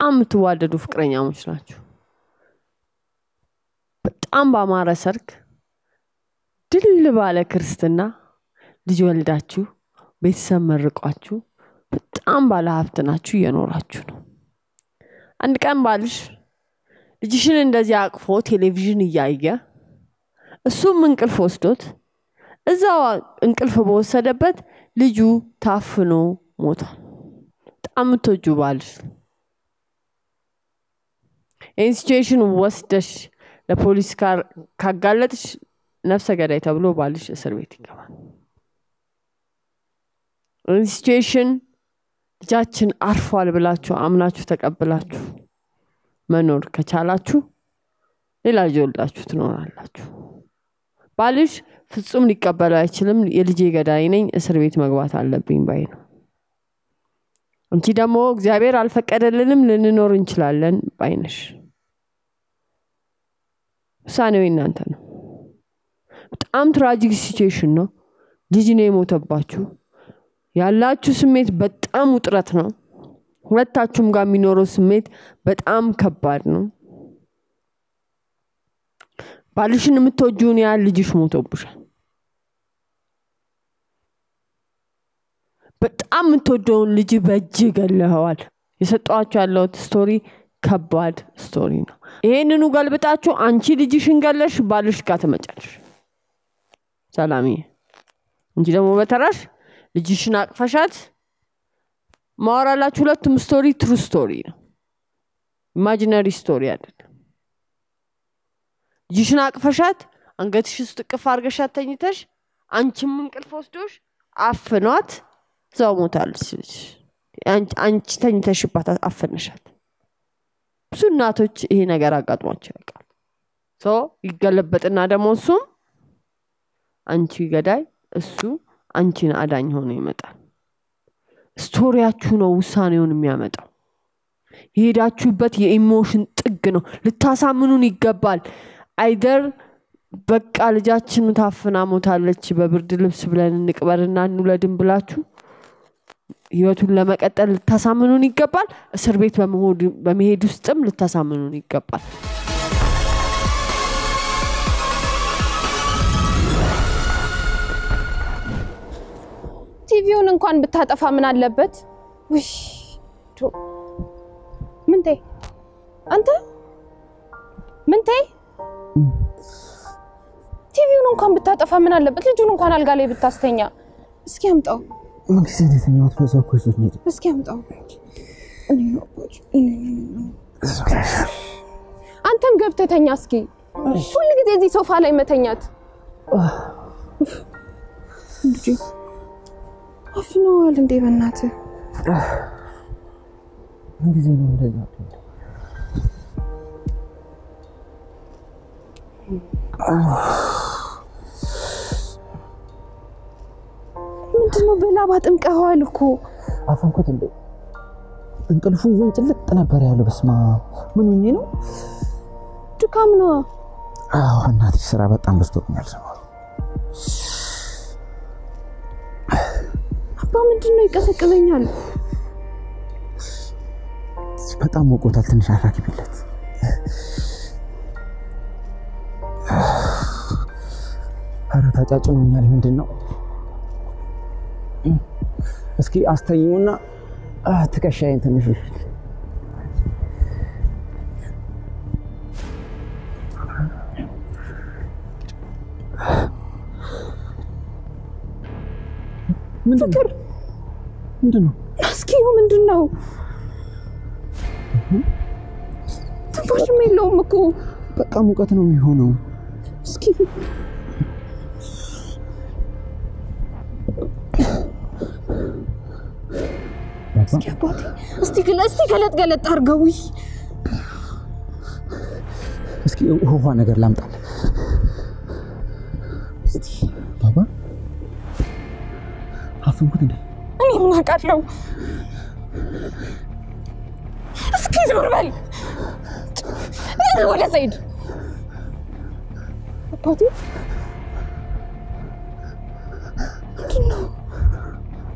በጣም ትዋደዱ ፍቅረኛሞች ናችሁ በጣም ባማረ ሰርግ ድል ባለ ክርስትና ልጅ ወልዳችሁ ቤተሰብ መርቋችሁ በጣም ባለ ሀብት ናችሁ እየኖራችሁ ነው አንድ ቀን ባልሽ ልጅሽን እንደዚህ አቅፎ ቴሌቪዥን እያየ እሱም እንቅልፍ ወስዶት እዛው እንቅልፍ በወሰደበት ልጁ ታፍኖ ሞቷል በጣም ተጁ ባልሽ ይህን ሲቹዌሽን ወስደሽ ለፖሊስ ካጋለጥሽ ነፍሰ ገዳይ ተብሎ ባልሽ እስር ቤት ይገባል ይህን ሲቹዌሽን ልጃችን አርፏል ብላችሁ አምናችሁ ተቀበላችሁ መኖር ከቻላችሁ ሌላ ልጅ ወልዳችሁ ትኖራላችሁ ባልሽ ፍጹም ሊቀበል አይችልም የልጄ ገዳይ ነኝ እስር ቤት መግባት አለብኝ ባይ ነው አንቺ ደግሞ እግዚአብሔር አልፈቀደልንም ልንኖር እንችላለን ባይነሽ ሳኔው እናንተ ነው በጣም ትራጂክ ሲቹዌሽን ነው ልጅ ነው የሞተባችሁ ያላችሁ ስሜት በጣም ውጥረት ነው ሁለታችሁም ጋር የሚኖረው ስሜት በጣም ከባድ ነው ባልሽን የምትወጂውን ያህል ልጅሽ ሞቶብሻል በጣም የምትወደውን ልጅ በእጅ ገለኸዋል የሰጣችሁ ያለው ስቶሪ ከባድ ስቶሪ ነው ይሄንኑ ገልብጣችሁ አንቺ ልጅሽን ገለሽ ባልሽ ጋር ተመጫለሽ ሰላምዬ እንጂ ደግሞ በተራሽ ልጅሽን አቅፈሻት ማወራላችሁ ሁለቱም ስቶሪ ትሩ ስቶሪ ነው ኢማጂነሪ ስቶሪ አይደለም ልጅሽን አቅፈሻት አንገትሽ ውስጥ ቅፍ አርገሻት ተኝተሽ አንቺም እንቅልፍ ወስዶሽ አፍኗት ዘው ሞታለች ልጅ አንቺ ተኝተሽባት አፍነሻት ብዙ እናቶች ይሄ ነገር አጋጥሟቸው ያውቃል ሶ ይገለበጥና ደግሞ እሱም አንቺ ገዳይ እሱ አንቺን አዳኝ ሆኖ ይመጣል ስቶሪያችሁ ነው ውሳኔውን የሚያመጣው ይሄዳችሁበት የኢሞሽን ጥግ ነው ልታሳምኑን ይገባል አይደር በቃ ልጃችን ታፍና ሞታለች በብርድ ልብስ ብለን እንቅበርና እንውለድም ብላችሁ ህይወቱን ለመቀጠል ልታሳምኑን ይገባል እስር ቤት በመሄድ ውስጥም ልታሳምኑን ይገባል ቲቪውን እንኳን ብታጠፋ ምን አለበት ውይ ምንቴ አንተ ምንቴ ቲቪውን እንኳን ብታጠፋ ምን አለበት ልጁን እንኳን አልጋ ላይ ብታስተኛ እስኪ አምጣው ማክሲን የተኛው ተሰኮሽ ነው እስኪ አምጣው አንተም ገብተህ ተኛ እስኪ ሁሉ ጊዜ እዚህ ሶፋ ላይ መተኛት ልጅ አፍኗል እንዴ በእናትህ ምን ጊዜ ነው እንደዛ ምንድነው በላባ ጥምቀዋል እኮ አፈንኩት እንዴ እንቅልፉ ወንጭልጥ ነበር ያለው በስማ ምን ሆኜ ነው ድካም ነው አዎ እናቴ ስራ በጣም በዝቶኛል ሰማው አባ ምንድነው ይቀሰቅዘኛል በጣም ሞቆታል ትንሽ አራኪብለት አረ ታጫጭኖኛል ምንድነው እስኪ አስተኙና ተከሻይን ትንሽ ምንድነው እስኪው ምንድነው ትንፋሽም የለውም እኮ በቃ ሙቀት ነው የሚሆነው እስኪ እስኪ አባቴ እስቲ ገለጥ አርገው እስኪ ውሃ ነገር ላምጣል እስቲ ባባ አፈንኩት እንዴ እኔ ምን አውቃለሁ እስኪ ዞር በል ወደ ዘይድ አባቴ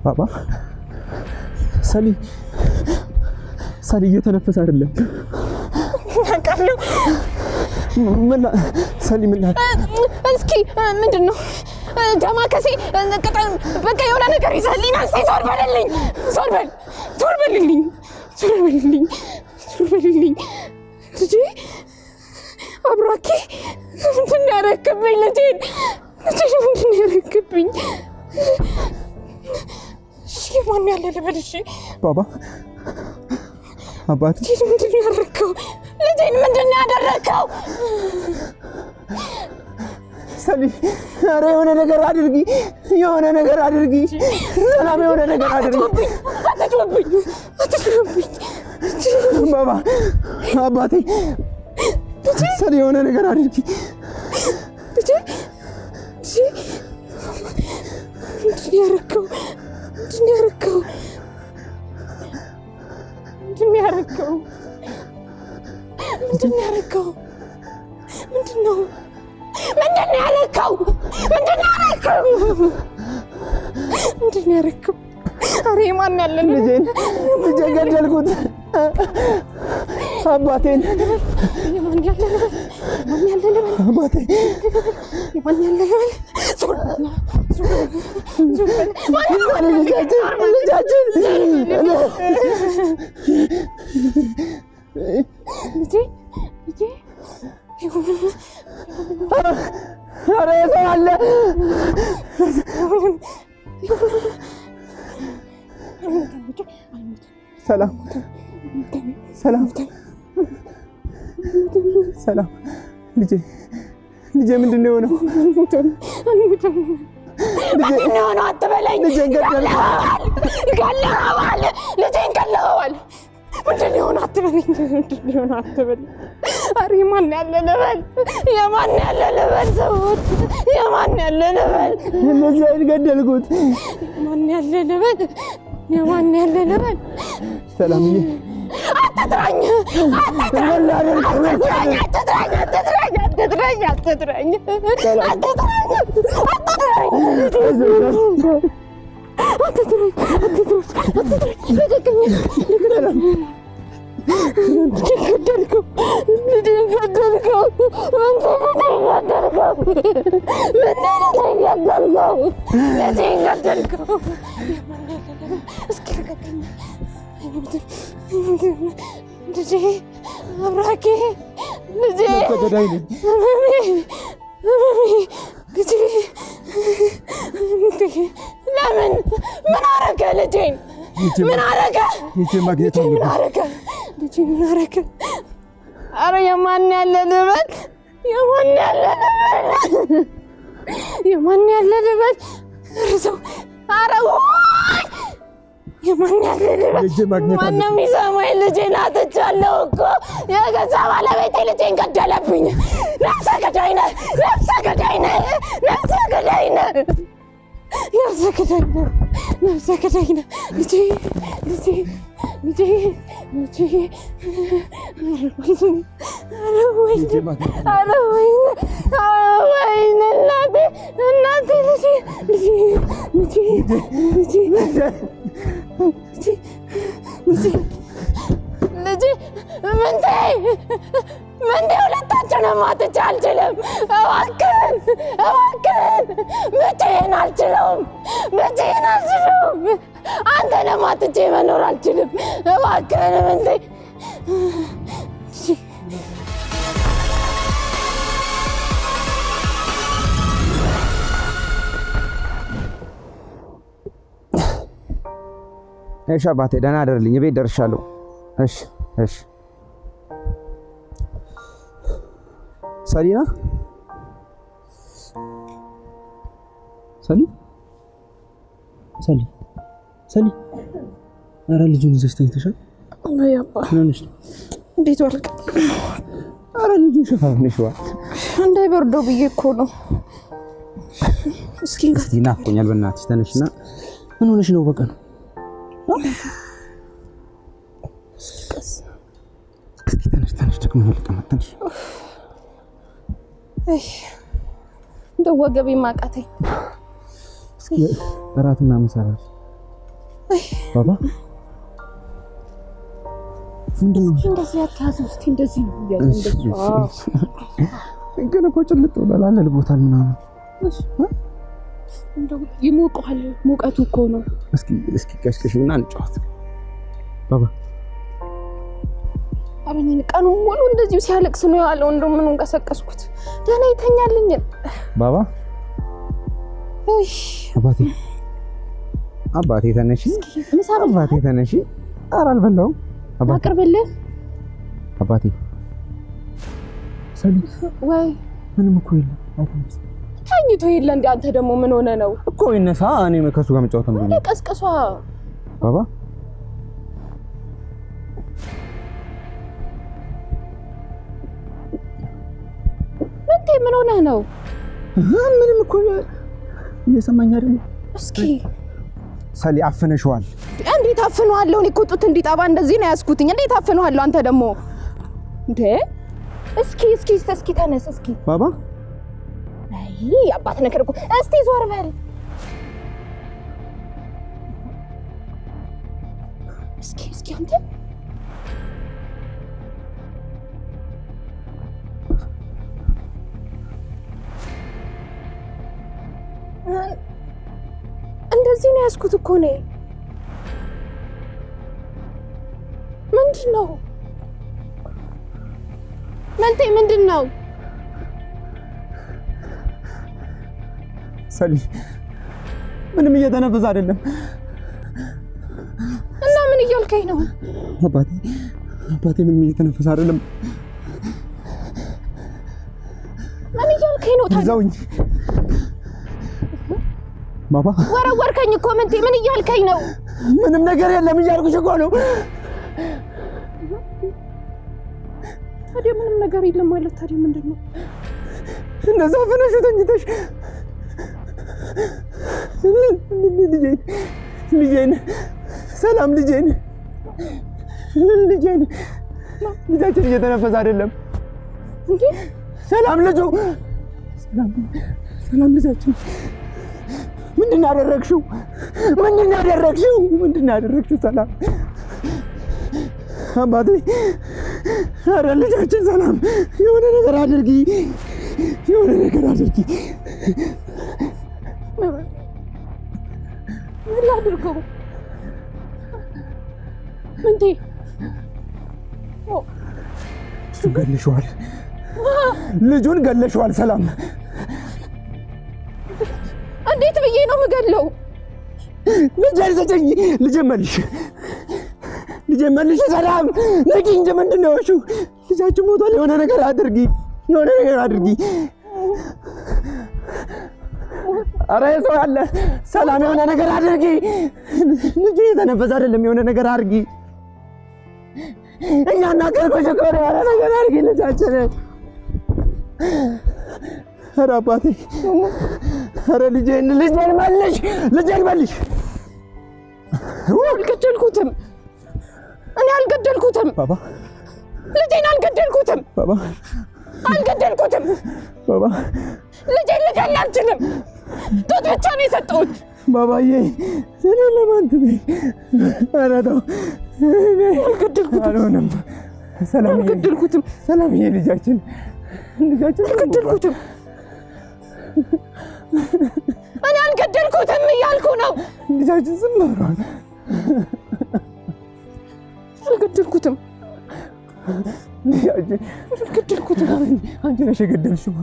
ባባ ሳሊ እየተነፈሰ አይደለም አቃለው ምን ሳሊ ምን እስኪ ምንድነው ደማከሴ ቀጣም በቃ የሆነ ነገር ይዘልኝ አንተ ዞር በልልኝ ትጂ አብራኪ ምንድን ያረክብኝ ልጄን ምንድን ያረክብኝ እሺ ማን ያለ ልበል እሺ ባባ አባት ምንድን ያረከው ልጄን ምንድን ያደረከው ሳሊ ኧረ የሆነ ነገር አድርጊ ሰላም የሆነ ነገር አድርጊ አትጮህብኝ ባባ አባቴ ሳሊ የሆነ ነገር አድርጊ ምንድን ያረከው አሬ ማን ያለ ልጄን ገደልኩት አባቴን ማን ያለ አባቴ ማን ያለ ልጃችን ኧረ ሰው አለ ሰላም ልጄ ምንድነው የሆነው ምንድነው አትበለኝ ልጄን ገለኸዋል ምንድነው አትበለኝ አሬ ማን ያለ ልበል ሰዎች የማን ያለ ልበል ልጄን ገደልኩት የማን ያለ ልበል ሰላምዬ አትጥራኝ ልጄ አብራኬ ልጄ ለምን ምን አረገ ልጄን ምን አረገ አረ የማን ያለ ልበል እርሰው አረ የማን ያለ ልበል ማንም ይሰማኝ ልጄን አጥቻለሁ እኮ የገዛ ባለቤቴ ልጄን ገደለብኝ ነፍሰ ገዳይ ነህ ልጄ አረ ወይኔ እናቴ ልጄ ምንቴ ሁለታችንም አጥቼ አልችልም እባክህን ብቻዬን አልችለውም አንተንም አጥቼ መኖር አልችልም እባክህን ምንቴ እሺ አባቴ ደህና አደርልኝ ቤት ደርሻለሁ እሺ ሰሊና ሰሊ ኧረ ልጁን ይዘሽ ተኝተሻል አያባ እንዴት ዋልክ ኧረ ልጁን ሸፋፍነሽዋ እንዳይበርደው ብዬ እኮ ነው እስኪ ናፍቆኛል በእናትሽ ተነሽና ምን ሆነሽ ነው በቃ ነው ተነሽ ተቀመጥ ተነሽ እንደው ወገቤ ማቃተኝ እስኪ እራትና መሰራት ባባ ምንድነው እንደዚህ ያታዘው እስቲ እንደዚህ ነው እንደዚህ እንከነ ቆጭልጥ ብላል ልቦታል ምናምን እንደው ይሞቀዋል ሙቀቱ እኮ ነው እስኪ ከሽከሽና እንጫወት ባባ አብኝን ቀኑ ሙሉ እንደዚህ ሲያለቅስ ነው ያለው እንደው ምን እንቀሰቀስኩት ደህና ይተኛልኝ ባባ እሺ አባቴ ተነሺ ምሳብ አባቴ ተነሺ አራል በለው አቅርብልህ አባቴ ሰሊ ወይ ምንም እኮ የለም አይተንስ ታኝቶ የለ እንዴ አንተ ደግሞ ምን ሆነ ነው እኮ ይነሳ እኔ ከሱ ጋር መጫወት ነው ቀስቀሷ ባባ ምን ሆነ ነው ምንም እኮ እየሰማኝ አይደል እስኪ ሰሊ አፈነሽዋል እንዴት አፈነዋለሁ እኔ ቁጥት እንዲጣባ እንደዚህ ነው ያስኩትኝ እንዴት አፈነዋለሁ አንተ ደግሞ እንዴ እስኪ ተነስ እስኪ ባባ አይ አባት ነገር እኮ እስቲ ዞር በል እስኪ አንተ እንደዚህ ነው ያስኩት እኮ ነው ምንድነው ምንድነው ሰሊ ምንም እየተነፈሰ አይደለም እና ምን እያልከኝ ነው አባቴ ምንም እየተነፈሰ አይደለም ምን እያልከኝ ነው ታዲያ ባባ ወረወርከኝ እኮ ምን እያልከኝ ነው ምንም ነገር የለም እያልኩሽ እኮ ነው ታዲያ ምንም ነገር የለም ማለት ታዲያ ምንድነው እንደዛ ፈነሹ ተኝተሽ ልጄን ሰላም ልጄን ልጃችን እየተነፈሰ አይደለም እንዴ ሰላም ልጁ ሰላም ልጃችን ምንድነው ያደረግሽው ሰላም አባቴ አረ ልጃችን ሰላም የሆነ ነገር አድርጊ ምን ላድርገው ምንቴ ልጁን ገለሽዋል ሰላም እንዴት ብዬ ነው የምገለው ልጄን መልሽ ሰላም ነቂ እንጂ ምንድነው እሺ ልጃችን ሞቷል የሆነ ነገር አድርጊ አረ ሰው አለ ሰላም የሆነ ነገር አድርጊ ልጄ የተነፈሰ አይደለም የሆነ ነገር አድርጊ እኛና ከርቆሽ ቆረ የሆነ ነገር አድርጊ ልጃችን አረ አባቴ አረ ልጄን መልሽ አልገደልኩትም ባባ ልጄን አልገደልኩትም ባባ ልጄን ልገል አልችልም ጡት ብቻ ነው የሰጠሁት ባባዬ እኔ ለማን ትበይ አረ ተው አልገደልኩትም ሰላምዬ ልጃችን አልገደልኩትም እኔ አልገደልኩትም እያልኩ ነው ልጃችን ዝም ብሏል አልገደልኩትም አንቺ ነሽ የገደልሽው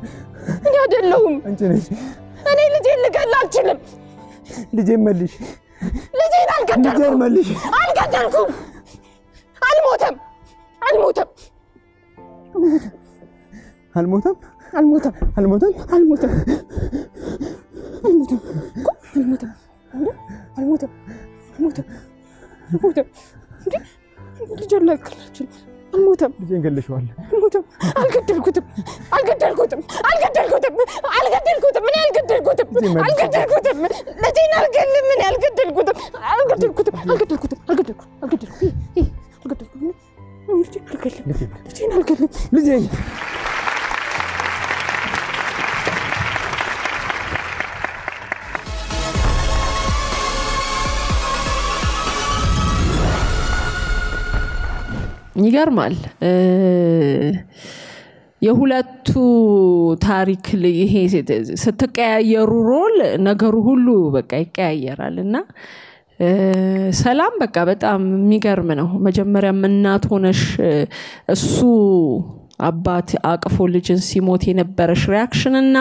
እኔ አይደለሁም አንቺ ነሽ እኔ ልጄን ልገል አልችልም ልጄን መልሽ ልጄን አልገደልኩም መልሽ አልገደልኩም አልሞተም ልጄን ላከላችሁ አልሞተም ልጄን ገለሽዋል አልሞተም አልገደልኩትም እኔ አልገደልኩትም ልጄን አልገልም እኔ አልገደልኩትም ልጄን አልገልም ልጄን ይገርማል የሁለቱ ታሪክ ይሄ ስትቀያየሩ ሮል ነገሩ ሁሉ በቃ ይቀያየራልና ሰላም በቃ በጣም የሚገርም ነው መጀመሪያ እናት ሆነሽ እሱ አባት አቅፎ ልጅን ሲሞት የነበረሽ ሪአክሽን እና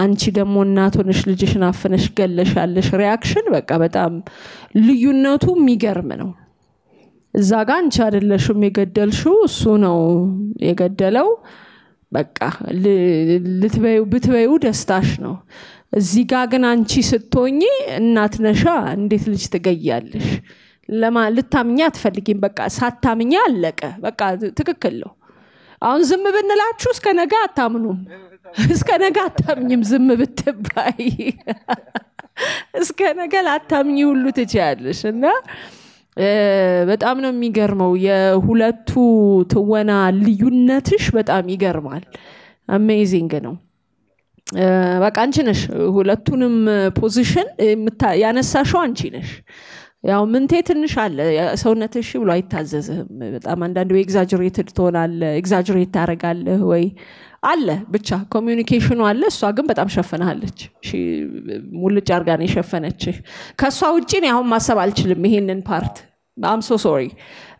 አንቺ ደግሞ እናት ሆነሽ ልጅሽን አፍነሽ ገለሻለሽ ሪአክሽን በቃ በጣም ልዩነቱ የሚገርም ነው እዛ ጋር አንቺ አይደለሽም የገደልሽው እሱ ነው የገደለው በቃ ልትበዩ ደስታሽ ነው እዚህ ጋር ግን አንቺ ስትሆኚ እናት ነሻ እንዴት ልጅ ትገያለሽ ልታምኛ አትፈልጊም በቃ ሳታምኛ አለቀ በቃ ትክክል ነው አሁን ዝም ብንላችሁ እስከ ነገ አታምኑም እስከ ነገ አታምኝም ዝም ብትባይ እስከ ነገ ላታምኚ ሁሉ ትችያለሽ እና በጣም ነው የሚገርመው የሁለቱ ትወና ልዩነትሽ በጣም ይገርማል አሜዚንግ ነው በቃ አንቺ ነሽ ሁለቱንም ፖዚሽን ያነሳሽው አንቺ ነሽ ያው ምንቴ ትንሽ አለ ሰውነትሽ ብሎ አይታዘዝም በጣም አንዳንድ ወይ ኤግዛጀሬትድ ትሆናለ ኤግዛጀሬት ታረጋለህ ወይ አለ ብቻ ኮሚዩኒኬሽኑ አለ እሷ ግን በጣም ሸፈናለች ሙልጭ አርጋ ነው የሸፈነች ከሷ ውጪ ነው አሁን ማሰብ አልችልም ይሄንን ፓርት I'm so sorry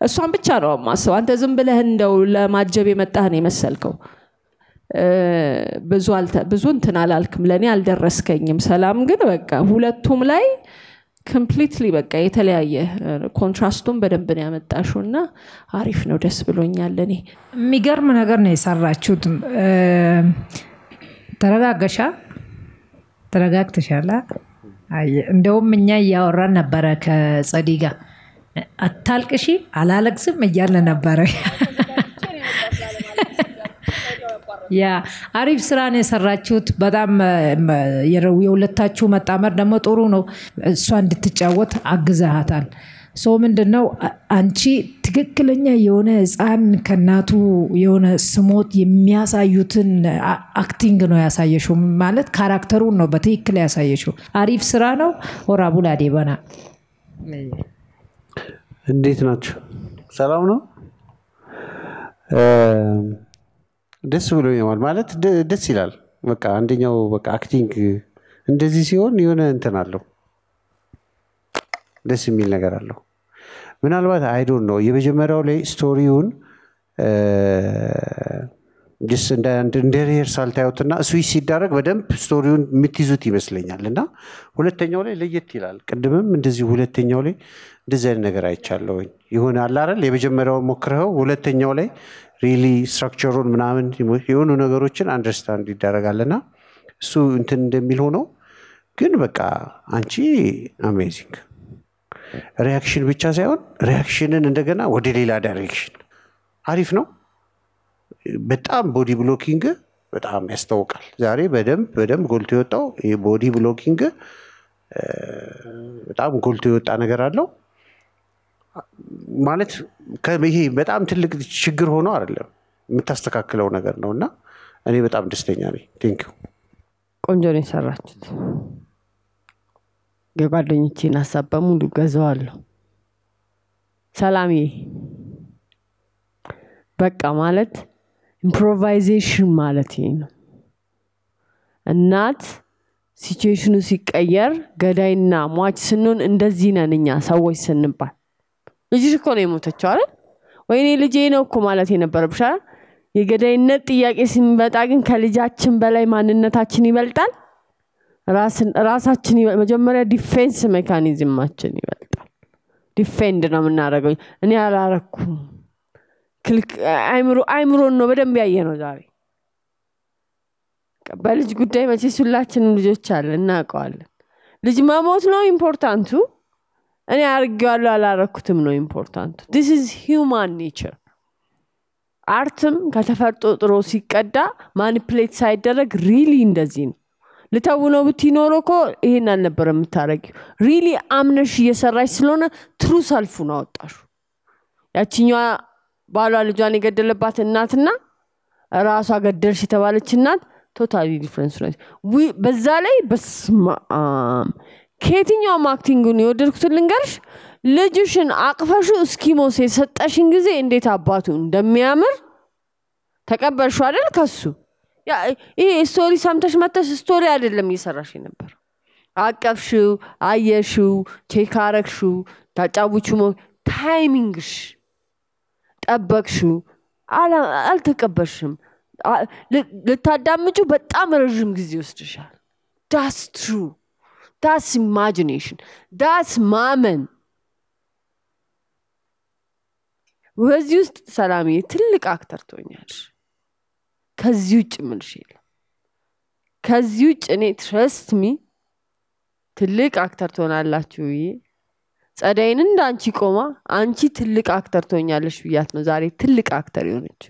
እሷን ብቻ ነው ማሰብ አንተ ዝም ብለህ እንደው ለማጀብ የመጣህ ነው የመሰልከው ብዙ እንትን አላልክም ለኔ አልደረስከኝም ሰላም ግን በቃ ሁለቱም ላይ completely በቃ የተለያየ ኮንትራስቱን በደንብ ነው ያመጣሽውና አሪፍ ነው ደስ ብሎኛል እኔ የሚገርም ነገር ነው የሰራችሁት ተረጋግተሻል እንደውም እኛ ያወራን ነበር ከጸዲ ጋር አታልቅሺ አላለቅስም እያለ ነበር ያ አሪፍ ስራ ነው የሰራችሁት በጣም የሁለታችሁ መጣመር ደግሞ ጥሩ ነው እሷ እንድትጫወት አግዛሃታል ሶ ምንድነው አንቺ ትክክለኛ የሆነ ህፃን ከናቱ የሆነ ስሞት የሚያሳዩትን አክቲንግ ነው ያሳየሽው ማለት ካራክተሩን ነው በትክክል ያሳየሽው አሪፍ ስራ ነው ወራቡላ ዲባና እንዴት ናችሁ ሰላም ነው ደስ ብሎኛል ማለት ደስ ይላል በቃ አንደኛው በቃ አክቲንግ እንደዚህ ሲሆን የሆነ እንትን አለው ደስ የሚል ነገር አለው ምናልባት አይ ዶንት ኖ የመጀመሪያው ላይ ስቶሪውን just እንደ ሪሄርሳል ታዩትና ስዊች ሲደረግ በደንብ ስቶሪውን የምትይዙት ይመስለኛልና ሁለተኛው ላይ ለየት ይላል ቅድምም እንደዚህ ሁለተኛው ላይ እንደዚህ አይነት ነገር አይቻለውኝ ይሆናል አይደል የመጀመሪያው ሞክረው ሁለተኛው ላይ ሪሊ ስትራክቸሩን ምናምን የሆኑ ነገሮችን አንደርስታንድ ይደረጋልና እሱ እንትን እንደሚል ሆኖ ግን በቃ አንቺ አሜዚንግ ሪአክሽን ብቻ ሳይሆን ሪአክሽንን እንደገና ወደ ሌላ ዳይሬክሽን አሪፍ ነው በጣም ቦዲ ብሎኪንግ በጣም ያስተውቃል ዛሬ በደንብ ጎልቶ የወጣው የቦዲ ብሎኪንግ በጣም ጎልቶ የወጣ ነገር አለው ማለት ይሄ በጣም ትልቅ ችግር ሆኖ አይደለም የምታስተካክለው ነገር ነውና እኔ በጣም ደስተኛ ነኝ ቴንክ ዩ ቆንጆ ነው ሰራችሁት የጓደኞቼን ሐሳብ በሙሉ ገዛዋለሁ ሰላምዬ በቃ ማለት ኢምፕሮቫይዜሽን ማለት ነው እናት ሲቹዌሽኑ ሲቀየር ገዳይና ሟች ስንሆን እንደዚህ ነንኛ ሰዎች ስንባል ልጅሽ እኮ ነው የሞተችው አይደል ወይኔ ልጄ ነው እኮ ማለት የነበረብሽ አይደል የገዳይነት ጥያቄ ሲመጣ ግን ከልጃችን በላይ ማንነታችን ይበልጣል ራሳችን መጀመሪያ ዲፌንስ ሜካኒዝማችን ይበልጣል ዲፌንድ ነው የምናደርገው እኔ አላረኩም አይምሮ ነው በደንብ ያየነው ዛሬ በልጅ ጉዳይ መቼስ ሁላችንም ልጆች አለን እናውቀዋለን ልጅ መሞት ነው ኢምፖርታንቱ እኔ አርጋለሁ አላረኩትም ነው ኢምፖርታንቱ this is human nature አርትም ከተፈጥሮ ሲቀዳ ማኒፕሌት ሳይደረግ ሪሊ እንደዚህ ነው ለታውኖ ብትኖርኮ ይሄን አልነበረ የምታረጊው ሪሊ አምነሽ እየሰራሽ ስለሆነ ትሩ ሰልፉ ነው አወጣሹ ያቺኛዋ ባሏ ልጇን የገደለባት እናትና ራሷ ገደልሽ የተባለች እናት ቶታሊ ዲፈረንስ ነው በዛ ላይ በስማ ከየትኛው አክቲንጉን የወደድኩት ልንገርሽ ልጅሽን አቅፈሹ እስኪሞስ የሰጠሽን ጊዜ እንዴት አባቱ እንደሚያምር ተቀበልሽ አይደል ከሱ ይሄ ስቶሪ ሰምተሽ መተሽ ስቶሪ አይደለም እየሰራሽ ነበር አቀፍሽው አየሽው ቼክ አረግሽው ታጫውቹ ታይሚንግሽ ጠበቅሽው አልተቀበልሽም ልታዳምጪው በጣም ረጅም ጊዜ ወስደሻል that's true that's imagination that's ማመን ወዚህ ውስጥ ሰላም ትልቅ አክተር ትሆኛለሽ ከዚህ ውጭ ምንሽ የለም ከዚህ ውጭ እኔ trust me ትልቅ አክተር ትሆናላችሁ ጸዳይን እንዳንቺ ቆማ አንቺ ትልቅ አክተር ትሆኛለሽ ብያት ነው ዛሬ ትልቅ አክተር ይሆነች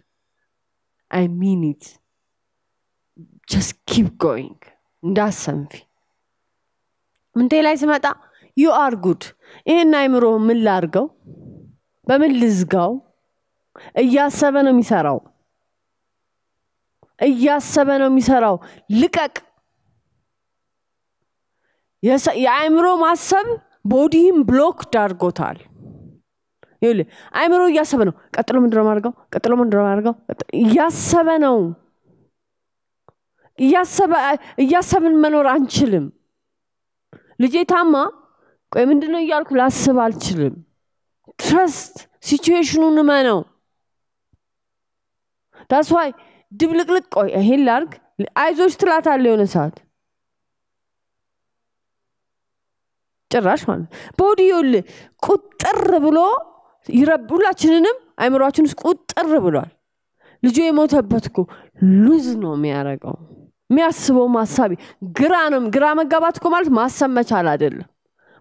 I mean it just keep going እንዳሰንፊ ምንቴ ላይ ስመጣ you are good ይሄን አይምሮ ምን ላርገው በምን ልዝጋው እያሰበ ነው የሚሰራው ልቀቅ የአይምሮ ማሰብ ቦዲህም ብሎክ ዳርጎታል ይል አይምሮ እያሰበ ነው ቀጥሎ ምንድነው ማድረገው እያሰበ ነው እያሰብን መኖር አንችልም ልጄ ታማ ቆይ ምንድነው እያልኩ ላስብ አልችልም trust situationun ነው that's why ድብልቅልቅ ቆይ ይሄን ላርግ አይዞሽ ትላታለህ የሆነ ሰዓት ጭራሽ ማለት ቦዲውል ቁጥር ብሎ ይረብላችንንም አይምሮአችን ውስጥ ቁጥር ብሏል ልጁ የሞተበትኩ ሉዝ ነው የሚያረጋው የሚያስበው ማሳቢ ግራ መጋባትኩ ማለት ማሰብ መቻል አይደለም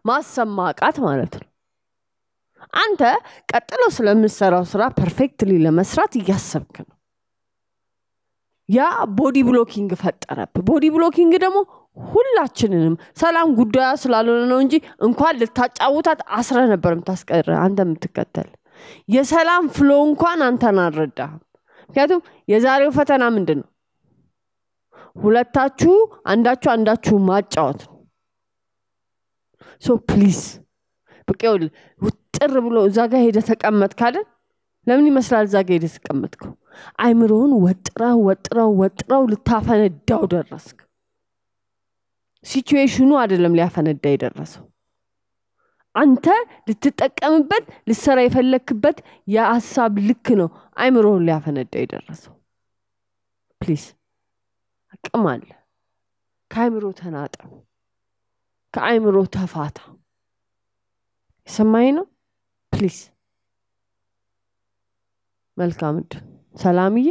ማሰብ ማቃት ማለት ነው አንተ ቀጥሎ ስለምትሰራው ስራ ፐርፌክትሊ ለመስራት እያሰብክ ነው ያ ቦዲ ብሎኪንግ ፈጠረብ ቦዲ ብሎኪንግ ደግሞ ሁላችንንም ሰላም ጉዳያ ስላልሆነ ነው እንጂ እንኳን ልታጫውታት አስረ ነበር የምታስቀር አንተ የምትከተል የሰላም ፍሎ እንኳን አንተን አልረዳህም ምክንያቱም የዛሬው ፈተና ምንድነው ሁለታችሁ አንዳችሁ ማጫወት ነው so please በቀው ውጥር ብሎ እዛ ጋር ሄደ ተቀመጥ ካለ ለምን ይመስላል እዛ ጋር ሄደ ተቀመጥከው አይምሮን ወጥራው ልታፈነዳው ደረስክ ሲቹዌሽኑ አይደለም ሊያፈነዳ ይደረሰው አንተ ልትጠቀምበት ልሰራ የፈለክበት ያሐሳብ ልክ ነው አይምሮን ሊያፈነዳ ይደረሰው ፕሊዝ አቀማል ከአይምሮ ተናጠ ከአይምሮ ተፋታ ሰማይ ነው ፕሊዝ መልካም ሰላምዬ